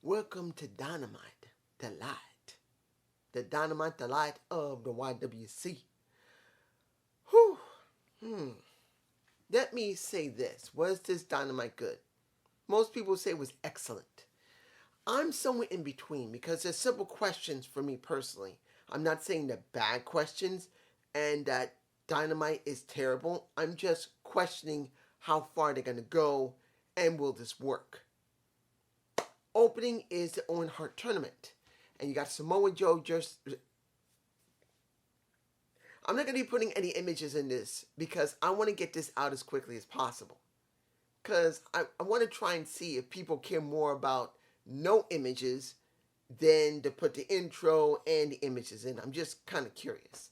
Welcome to Dynamite, the light. The Dynamite, the light of the YWC. Whew. Let me say this. Was this Dynamite good? Most people say it was excellent. I'm somewhere in between because there's simple questions for me personally. I'm not saying they're bad questions and that Dynamite is terrible. I'm just questioning how far they're going to go and will this work. Opening is the Owen Hart tournament. And you got Samoa Joe just... I'm not going to be putting any images in this because I want to get this out as quickly as possible. Because I want to try and see if people care more about no images than to put the intro and the images in. I'm just kind of curious.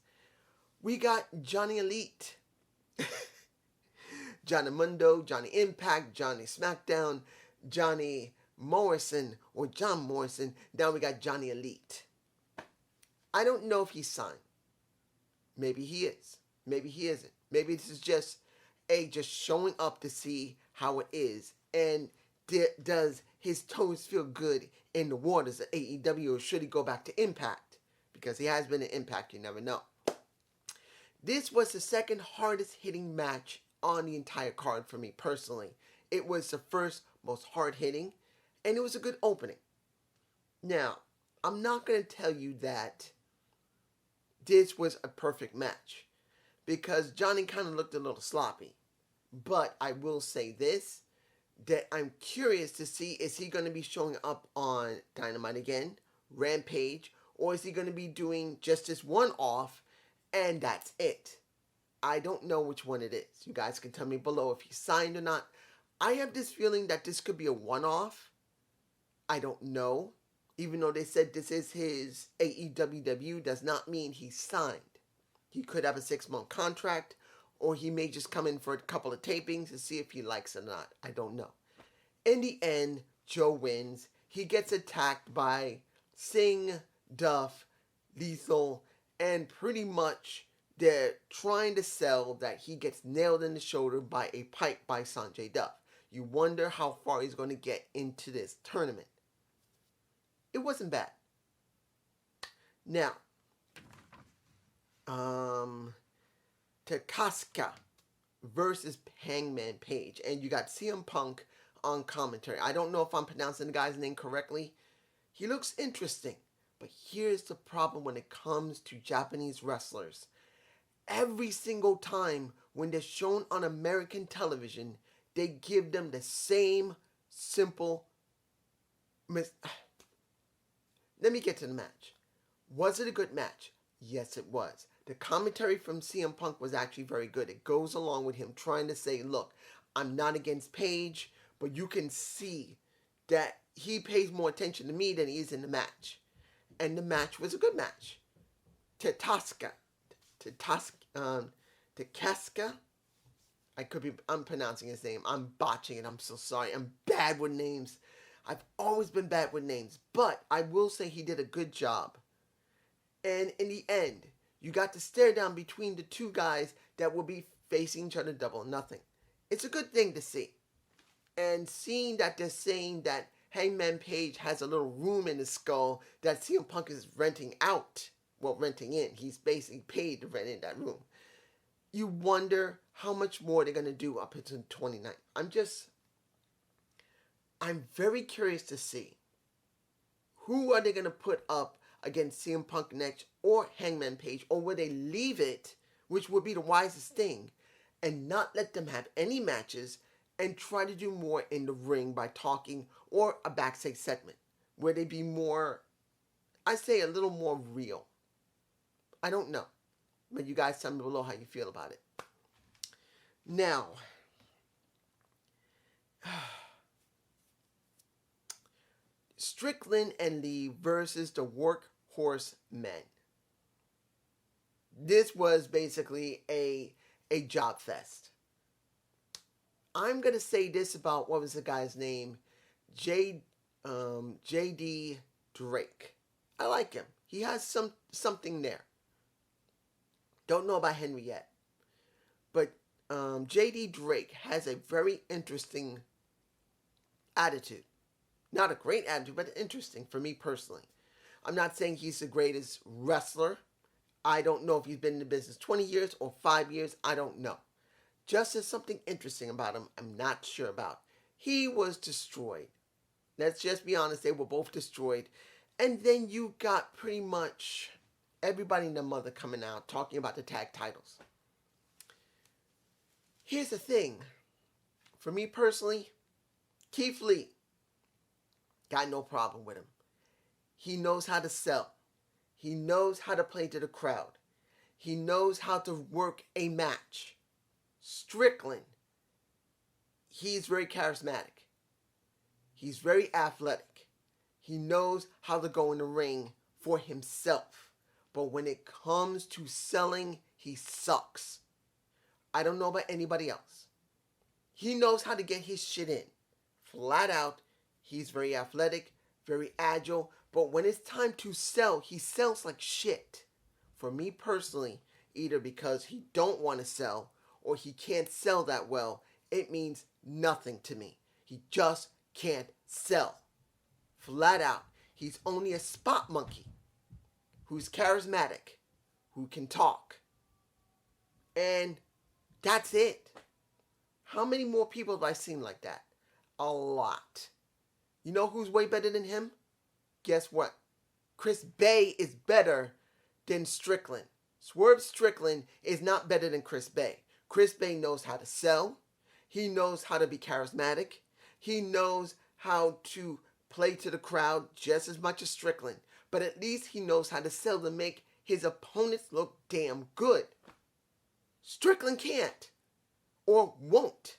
We got Johnny Elite. Johnny Mundo, Johnny Impact, Johnny SmackDown, Johnny Morrison or John Morrison. Now we got Johnny Elite. I don't know if he's signed. Maybe he is. Maybe he isn't. Maybe this is just showing up to see how it is. And does his toes feel good in the waters of AEW, or should he go back to Impact? Because he has been in Impact, you never know. This was the second hardest hitting match on the entire card for me personally. It was the first most hard hitting, and it was a good opening. Now, I'm not going to tell you that this was a perfect match, because Johnny kind of looked a little sloppy. But I will say this, that I'm curious to see, is he going to be showing up on Dynamite again, Rampage, or is he going to be doing just this one off, and that's it? I don't know which one it is. You guys can tell me below if he's signed or not. I have this feeling that this could be a one-off. I don't know. Even though they said this is his AEW debut, does not mean he's signed. He could have a 6-month contract, or he may just come in for a couple of tapings to see if he likes it or not. I don't know. In the end, Joe wins. He gets attacked by Singh, Duff, Lethal, and pretty much they're trying to sell that he gets nailed in the shoulder by a pipe by Sanjay Duff. You wonder how far he's going to get into this tournament. It wasn't bad. Now, Takaska versus Hangman Page. And you got CM Punk on commentary. I don't know if I'm pronouncing the guy's name correctly. He looks interesting. But here's the problem when it comes to Japanese wrestlers. Every single time when they're shown on American television, they give them the same simple... Let me get to the match. Was it a good match? Yes, it was. The commentary from CM Punk was actually very good. It goes along with him trying to say, look, I'm not against Page, but you can see that he pays more attention to me than he is in the match. And the match was a good match. Takaska. I'm pronouncing his name. I'm botching it. I'm so sorry. I'm bad with names. I've always been bad with names. But I will say he did a good job. And in the end, you got to stare down between the two guys that will be facing each other double or nothing. It's a good thing to see. And seeing that they're saying that Hangman Page has a little room in his skull that CM Punk is renting out. Well, renting in. He's basically paid to rent in that room. You wonder how much more they're going to do up until 29. I'm very curious to see who are they going to put up against CM Punk next or Hangman Page, or will they leave it, which would be the wisest thing, and not let them have any matches and try to do more in the ring by talking, or a backstage segment where they be more, I say a little more real. I don't know, but you guys tell me below how you feel about it. Now, Strickland and Lee versus the Workhorse Men. This was basically a job fest. I'm going to say this about, what was the guy's name? J.D. Drake. I like him. He has something there. Don't know about Henry yet. But J.D. Drake has a very interesting attitude. Not a great attitude, but interesting for me personally. I'm not saying he's the greatest wrestler. I don't know if he's been in the business 20 years or 5 years. I don't know. Just as something interesting about him, I'm not sure about. He was destroyed. Let's just be honest, they were both destroyed. And then you got pretty much everybody and their mother coming out talking about the tag titles. Here's the thing. For me personally, Keith Lee, got no problem with him. He knows how to sell. He knows how to play to the crowd. He knows how to work a match. Strickland, he's very charismatic. He's very athletic. He knows how to go in the ring for himself. But when it comes to selling, he sucks. I don't know about anybody else. He knows how to get his shit in. Flat out, he's very athletic, very agile. But when it's time to sell, he sells like shit. For me personally, either because he don't want to sell or he can't sell that well, it means nothing to me. He just can't sell. Flat out, he's only a spot monkey who's charismatic, who can talk. And that's it. How many more people have I seen like that? A lot. You know who's way better than him? Guess what? Chris Bay is better than Strickland. Swerve Strickland is not better than Chris Bay. Chris Bay knows how to sell. He knows how to be charismatic. He knows how to play to the crowd just as much as Strickland. But at least he knows how to sell to make his opponents look damn good. Strickland can't. Or won't.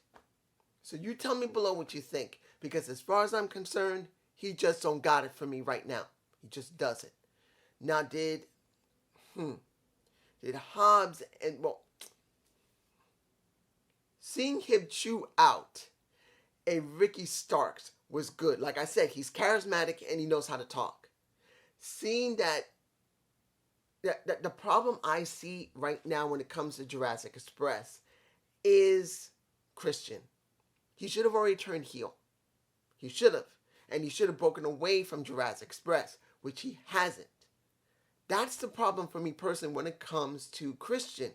So you tell me below what you think. Because as far as I'm concerned, he just don't got it for me right now. He just doesn't. Now did Hobbs and, well, seeing him chew out a Ricky Starks was good. Like I said, he's charismatic and he knows how to talk. Seeing that the problem I see right now when it comes to Jurassic Express is Christian. He should have already turned heel. He should have. And he should have broken away from Jurassic Express, which he hasn't. That's the problem for me personally when it comes to Christian.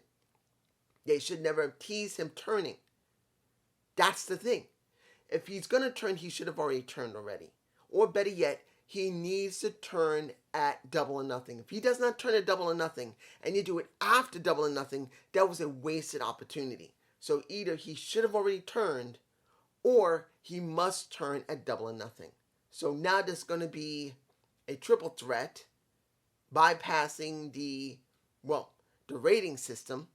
They should never have teased him turning. That's the thing. If he's going to turn, he should have already turned already. Or better yet, he needs to turn at Double or Nothing. If he does not turn at Double or Nothing, and you do it after Double or Nothing, that was a wasted opportunity. So either he should have already turned, or he must turn at Double or Nothing. So now there's going to be a triple threat, bypassing the rating system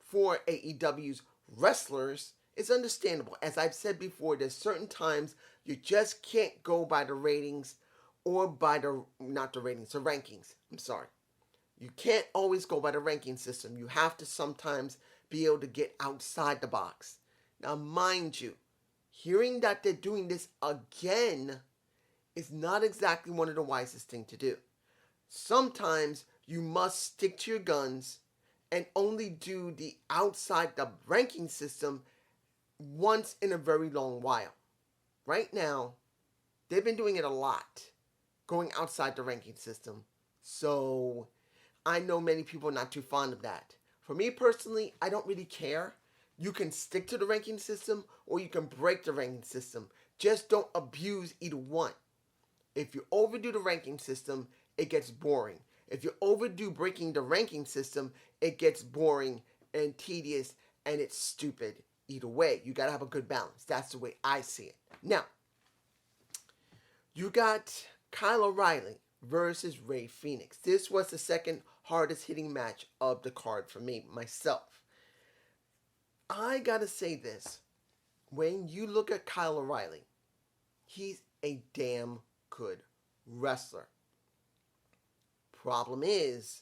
for AEW's wrestlers is understandable. As I've said before, there's certain times you just can't go by the ratings or by the rankings. I'm sorry. You can't always go by the ranking system. You have to sometimes be able to get outside the box. Now, mind you, hearing that they're doing this again is not exactly one of the wisest things to do. Sometimes you must stick to your guns and only do the outside the ranking system once in a very long while. Right now, they've been doing it a lot, going outside the ranking system. So I know many people are not too fond of that. For me personally, I don't really care. You can stick to the ranking system or you can break the ranking system. Just don't abuse either one. If you overdo the ranking system, it gets boring. If you overdo breaking the ranking system, it gets boring and tedious and it's stupid. Either way, you got to have a good balance. That's the way I see it. Now, you got Kyle O'Reilly versus Rey Fenix. This was the second hardest hitting match of the card for me, myself. I got to say this. When you look at Kyle O'Reilly, he's a damn good wrestler. Problem is,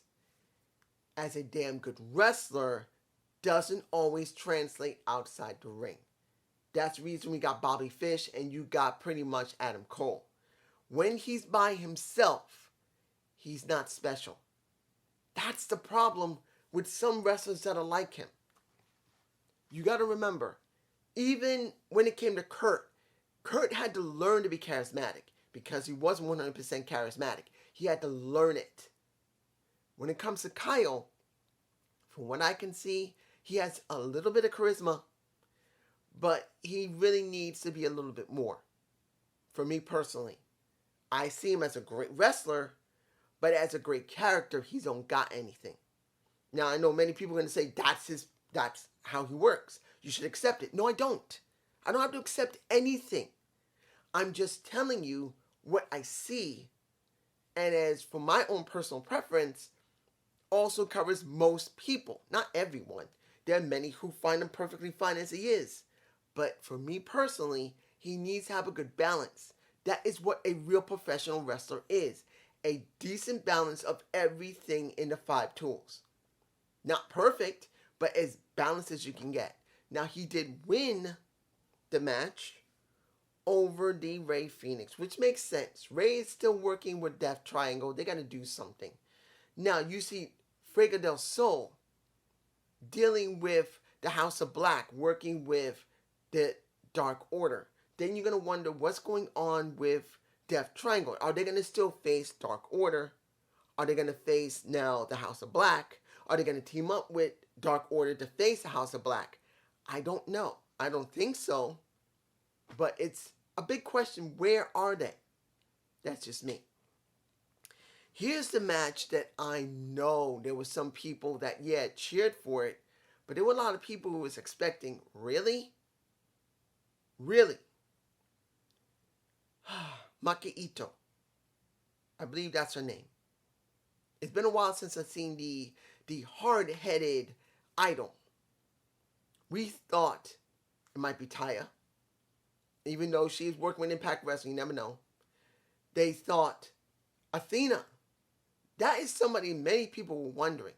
as a damn good wrestler, doesn't always translate outside the ring. That's the reason we got Bobby Fish and you got pretty much Adam Cole. When he's by himself, he's not special. That's the problem with some wrestlers that are like him. You got to remember, even when it came to Kurt, Kurt had to learn to be charismatic because he wasn't 100% charismatic. He had to learn it. When it comes to Kyle, from what I can see, he has a little bit of charisma, but he really needs to be a little bit more. For me personally, I see him as a great wrestler, but as a great character, he don't got anything. Now, I know many people are going to say that's how he works. You should accept it. No, I don't. I don't have to accept anything. I'm just telling you what I see. And as for my own personal preference, also covers most people, not everyone. There are many who find him perfectly fine as he is. But for me personally, he needs to have a good balance. That is what a real professional wrestler is. A decent balance of everything in the 5 tools. Not perfect, but as balanced as you can get. Now, he did win the match over the Rey Fenix, which makes sense. Rey is still working with Death Triangle. They got to do something. Now, you see Fuego del Sol dealing with the House of Black, working with the Dark Order. Then you're going to wonder what's going on with Death Triangle. Are they going to still face Dark Order? Are they going to face now the House of Black? Are they going to team up with Dark Order to face the House of Black? I don't know. I don't think so. But it's a big question. Where are they? That's just me. Here's the match that I know there were some people that, cheered for it. But there were a lot of people who was expecting, really? Really? Maki Ito. I believe that's her name. It's been a while since I've seen the hard-headed idol. We thought it might be Taya. Even though she's working with Impact Wrestling, you never know. They thought Athena. That is somebody many people were wondering.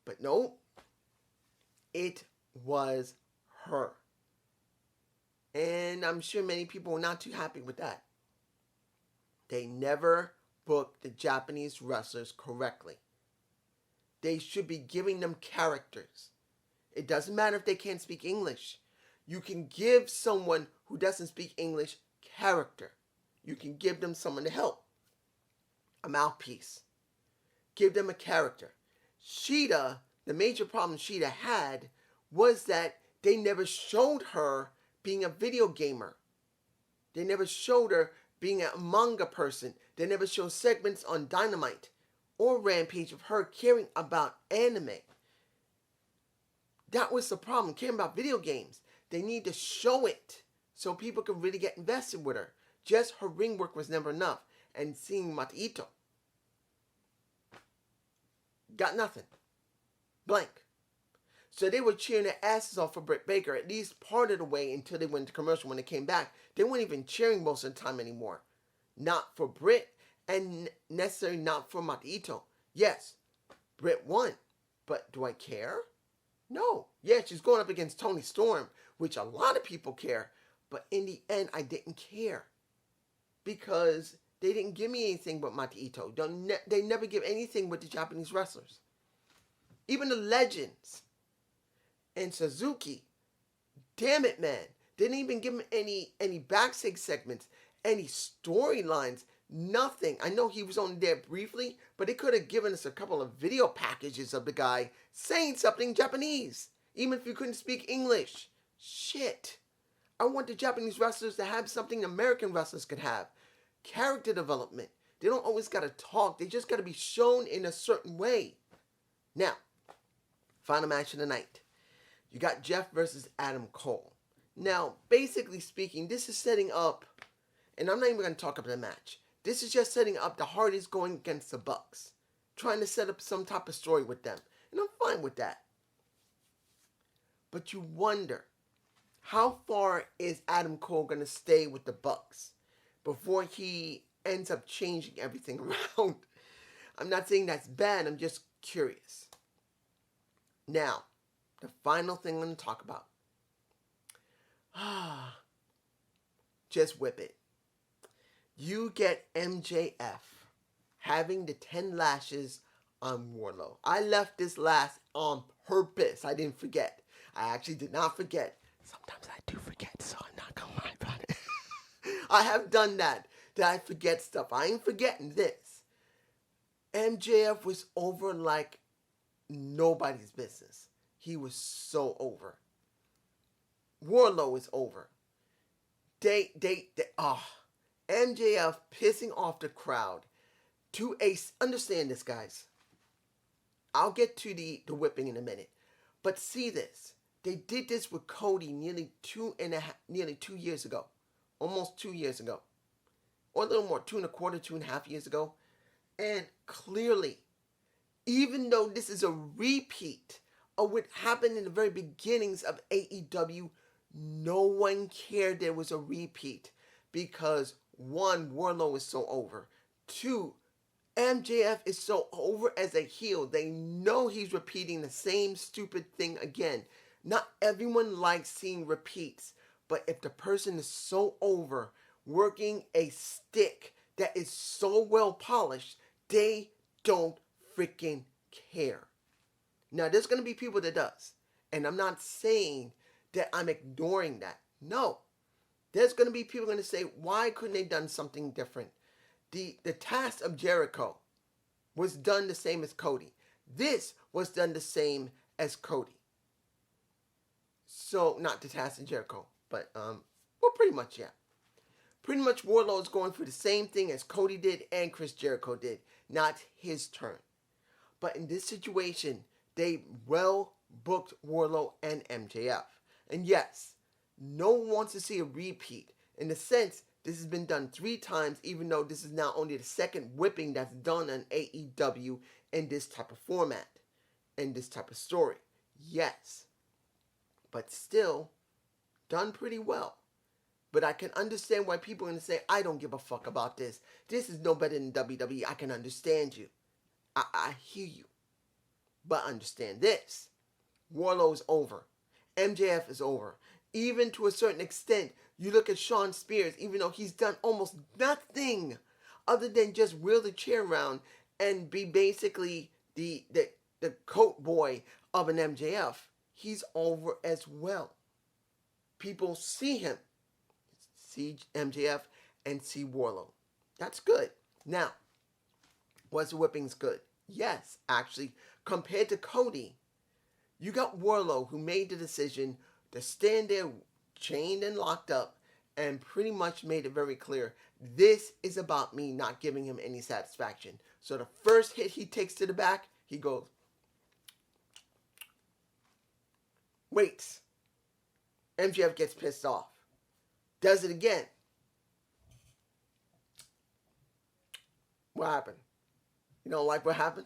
But no, it was her. And I'm sure many people were not too happy with that. They never booked the Japanese wrestlers correctly. They should be giving them characters. It doesn't matter if they can't speak English. You can give someone who doesn't speak English character. You can give them someone to help. A mouthpiece. Give them a character. Sheeta, the major problem Sheeta had was that they never showed her being a video gamer. They never showed her being a manga person. They never showed segments on Dynamite or Rampage of her caring about anime. That was the problem, caring about video games. They need to show it so people can really get invested with her. Just her ring work was never enough. And seeing Maki Ito, got nothing. Blank. So they were cheering their asses off for Britt Baker at least part of the way until they went to commercial. When they came back, they weren't even cheering most of the time anymore. Not for Britt and necessarily not for Maki Ito. Yes, Britt won. But do I care? No. Yeah, she's going up against Toni Storm, which a lot of people care. But in the end, I didn't care. Because they didn't give me anything but Maki Ito. They never give anything with the Japanese wrestlers. Even the legends. And Suzuki. Damn it, man. Didn't even give him any backstage segments. Any storylines. Nothing. I know he was only there briefly, but they could have given us a couple of video packages of the guy saying something Japanese. Even if you couldn't speak English. Shit. I want the Japanese wrestlers to have something American wrestlers could have. Character development. They don't always got to talk. They just got to be shown in a certain way. Now, final match of the night. You got Jeff versus Adam Cole. Now, basically speaking, this is setting up, and I'm not even going to talk about the match. This is just setting up the Hardys going against the Bucks. Trying to set up some type of story with them. And I'm fine with that. But you wonder, how far is Adam Cole going to stay with the Bucks before he ends up changing everything around? I'm not saying that's bad. I'm just curious. Now, the final thing I'm going to talk about. Just whip it. You get MJF having the 10 lashes on Warlow. I left this last on purpose. I didn't forget. I actually did not forget. Sometimes I do forget, so I'm not going to lie about it. I have done that I forget stuff. I ain't forgetting this. MJF was over like nobody's business. He was so over. Warlow is over. MJF pissing off the crowd to understand this, guys. I'll get to the whipping in a minute. But see this. They did this with Cody nearly 2 years ago. Almost 2 years ago. Or a little more, 2.25, 2.5 years ago. And clearly, even though this is a repeat of what happened in the very beginnings of AEW, no one cared there was a repeat. Because 1, Warlow is so over. 2, MJF is so over as a heel. They know he's repeating the same stupid thing again. Not everyone likes seeing repeats. But if the person is so over, working a stick that is so well polished, they don't freaking care. Now, there's going to be people that does. And I'm not saying that I'm ignoring that. No. There's going to be people going to say, why couldn't they done something different? The task of Jericho was done the same as Cody. This was done the same as Cody. So, not the task of Jericho, but, well, pretty much, yeah. Pretty much Warlow is going for the same thing as Cody did and Chris Jericho did. Not his turn. But in this situation, they well booked Warlow and MJF. And yes, no one wants to see a repeat. In a sense, this has been done 3 times, even though this is now only the second whipping that's done on AEW in this type of format, in this type of story. Yes, but still done pretty well. But I can understand why people are going to say, I don't give a fuck about this. This is no better than WWE. I can understand you. I hear you. But understand this. Warlow's over. MJF is over. Even to a certain extent, you look at Shawn Spears, even though he's done almost nothing other than just wheel the chair around and be basically the coat boy of an MJF, he's over as well. People see him, see MJF, and see Warlow. That's good. Now, was the whippings good? Yes, actually. Compared to Cody, you got Warlow, who made the decision to stand there chained and locked up and pretty much made it very clear, this is about me not giving him any satisfaction. So the first hit he takes to the back, he goes, waits. MJF gets pissed off. Does it again. What happened? You don't like what happened?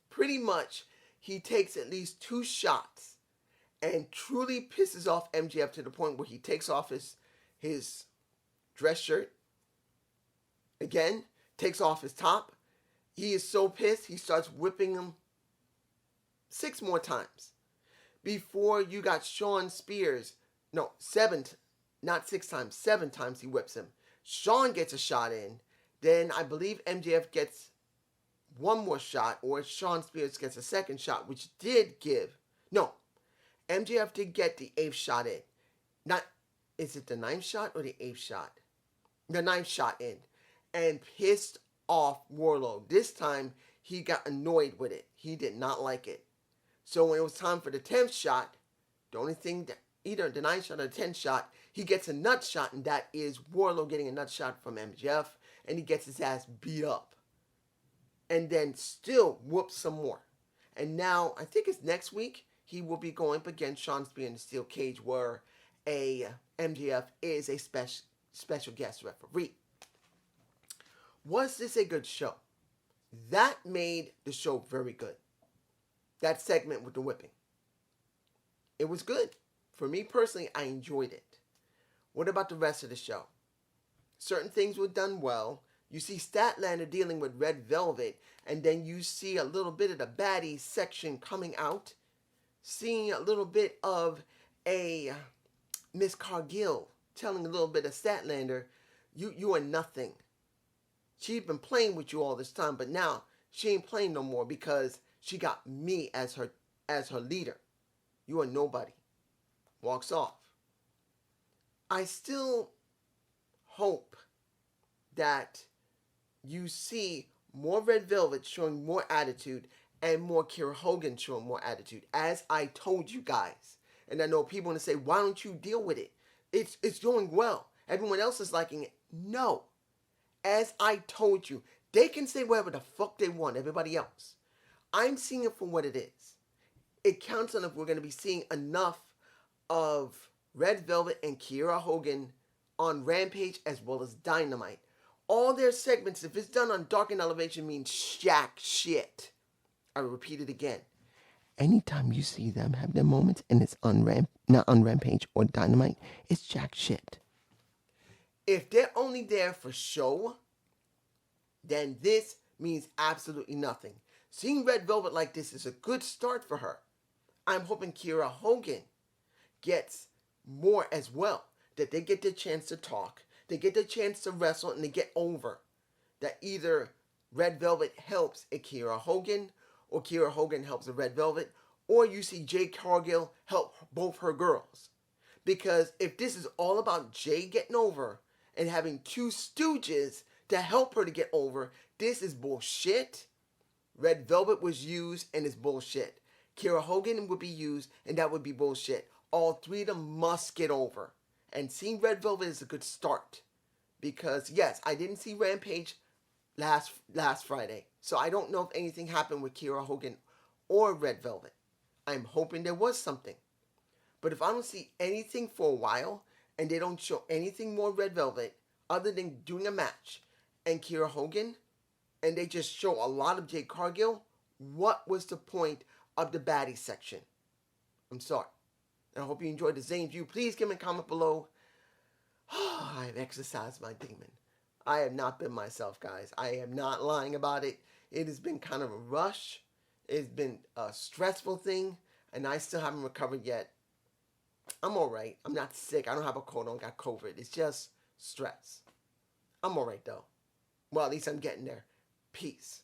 Pretty much, he takes at least 2 shots and truly pisses off MJF to the point where he takes off his dress shirt. Again, takes off his top. He is so pissed, he starts whipping him 6 more times. Before you got Shawn Spears, no, 7, not 6 times, 7 times he whips him. Shawn gets a shot in. Then I believe MJF gets 1 more shot, or Shawn Spears gets a 2nd shot, which did give, no, MJF did get the 8th shot in. Not, is it the 9th shot or the 8th shot? The 9th shot in. And pissed off Warlow. This time, he got annoyed with it. He did not like it. So when it was time for the 10th shot, the only thing that, either the 9th shot or the 10th shot, he gets a nut shot, and that is Warlow getting a nut shot from MJF, and he gets his ass beat up. And then still whoops some more. And now, I think it's next week, he will be going up against Shawn Spears in the steel cage, where a MJF is a special guest referee. Was this a good show? That made the show very good. That segment with the whipping. It was good. For me personally, I enjoyed it. What about the rest of the show? Certain things were done well. You see Statlander dealing with Red Velvet, and then you see a little bit of the baddie section coming out. Seeing a little bit of a Miss Cargill telling a little bit of Statlander, you are nothing. She's been playing with you all this time, but now she ain't playing no more because she got me as her leader. You are nobody. Walks off. I still hope that you see more Red Velvet showing more attitude and more Kira Hogan showing more attitude, as I told you guys. And I know people want to say, why don't you deal with it? It's going well. Everyone else is liking it. No. As I told you, they can say whatever the fuck they want, everybody else. I'm seeing it for what it is. It counts on if we're going to be seeing enough of Red Velvet and Kiera Hogan on Rampage as well as Dynamite. All their segments, if it's done on Dark and Elevation, means jack shit. I will repeat it again. Anytime you see them have their moments and it's not on Rampage or Dynamite, it's jack shit. If they're only there for show, then this means absolutely nothing. Seeing Red Velvet like this is a good start for her. I'm hoping Kiera Hogan gets more as well. That they get the chance to talk, they get the chance to wrestle, and they get over. That either Red Velvet helps Kiera Hogan, or Kiera Hogan helps the Red Velvet, or you see Jade Cargill help both her girls. Because if this is all about Jade getting over and having two stooges to help her to get over, this is bullshit. Red Velvet was used and it's bullshit. Kiera Hogan would be used and that would be bullshit. All three of them must get over. And seeing Red Velvet is a good start. Because yes, I didn't see Rampage last Friday. So I don't know if anything happened with Kiera Hogan or Red Velvet. I'm hoping there was something. But if I don't see anything for a while and they don't show anything more Red Velvet other than doing a match and Kiera Hogan, and they just show a lot of Jade Cargill, what was the point of the baddie section? I'm sorry. And I hope you enjoyed the Zane View. Please give me a comment below. I have exercised my demon. I have not been myself, guys. I am not lying about it. It has been kind of a rush. It's been a stressful thing, and I still haven't recovered yet. I'm alright. I'm not sick. I don't have a cold. I don't got COVID. It's just stress. I'm alright, though. Well, at least I'm getting there. Peace.